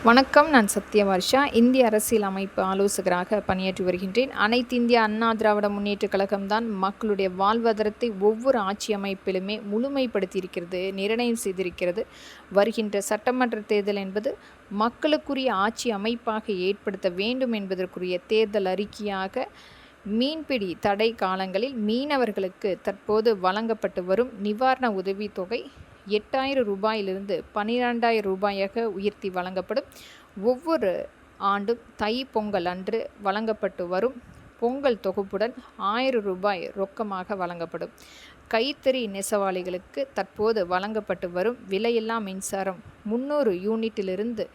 வணக்கம். நான் சத்யவர்ஷா. இந்திய அரசியல் அமைப்பு ஆலோசகராக பணியாற்றி வருகின்றேன். அனைத்து இந்திய அண்ணா திராவிட முன்னேற்றக் கழகம்தான் மக்களுடைய வாழ்வாதாரத்தை ஒவ்வொரு ஆட்சி அமைப்பிலுமே முழுமைப்படுத்தியிருக்கிறது, நிர்ணயம் செய்திருக்கிறது. வருகின்ற சட்டமன்ற தேர்தல் என்பது மக்களுக்குரிய ஆட்சி அமைப்பாக ஏற்படுத்த வேண்டும் என்பதற்குரிய தேர்தல் அறிக்கையாக மீன்பிடி தடை காலங்களில் மீனவர்களுக்கு தற்போது வழங்கப்பட்டு வரும் நிவாரண உதவித்தொகை 8,000 ரூபாயிலிருந்து 12,000 ரூபாயாக உயர்த்தி வழங்கப்படும். ஒவ்வொரு ஆண்டும் தை பொங்கல் அன்று வழங்கப்பட்டு வரும் பொங்கல் தொகுப்புடன் 1,000 ரூபாய் ரொக்கமாக வழங்கப்படும். கைத்தறி நெசவாளிகளுக்கு தற்போது வழங்கப்பட்டு வரும் விலையில்லா மின்சாரம் 300 யூனிட்டிலிருந்து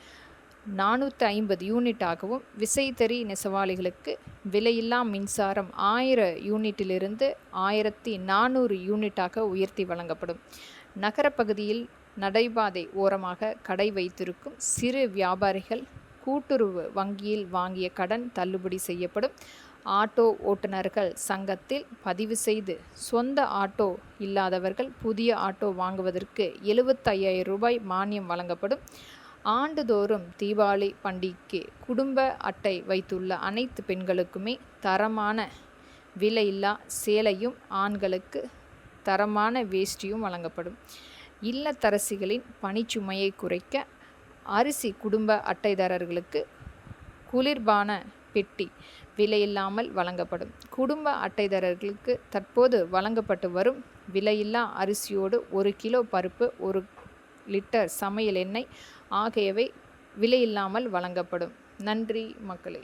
450 யூனிட்டாகவும், விசைத்தறி நெசவாளிகளுக்கு விலையில்லா மின்சாரம் 1000 யூனிட்டிலிருந்து 1400 யூனிட்டாக உயர்த்தி வழங்கப்படும். நகரப்பகுதியில் நடைபாதை ஓரமாக கடை வைத்திருக்கும் சிறு வியாபாரிகள் கூட்டுறவு வங்கியில் வாங்கிய கடன் தள்ளுபடி செய்யப்படும். ஆட்டோ ஓட்டுநர்கள் சங்கத்தில் பதிவு செய்து சொந்த ஆட்டோ இல்லாதவர்கள் புதிய ஆட்டோ வாங்குவதற்கு 75,000 ரூபாய் மானியம் வழங்கப்படும். ஆண்டுதோறும் தீபாவளி பண்டிகைக்கு குடும்ப அட்டை வைத்துள்ள அனைத்து பெண்களுக்குமே தரமான விலையில்லா சேலையும், ஆண்களுக்கு தரமான வேஷ்டியும் வழங்கப்படும். இல்லத்தரசிகளின் பணிச்சுமையை குறைக்க அரிசி குடும்ப அட்டைதாரர்களுக்கு குளிர்பான பெட்டி விலையில்லாமல் வழங்கப்படும். குடும்ப அட்டைதாரர்களுக்கு தற்போது வழங்கப்பட்டு வரும் விலையில்லா அரிசியோடு 1 கிலோ பருப்பு, 1 லிட்டர் சமையல் எண்ணெய் ஆகியவை விலையில்லாமல் வழங்கப்படும். நன்றி மக்களே.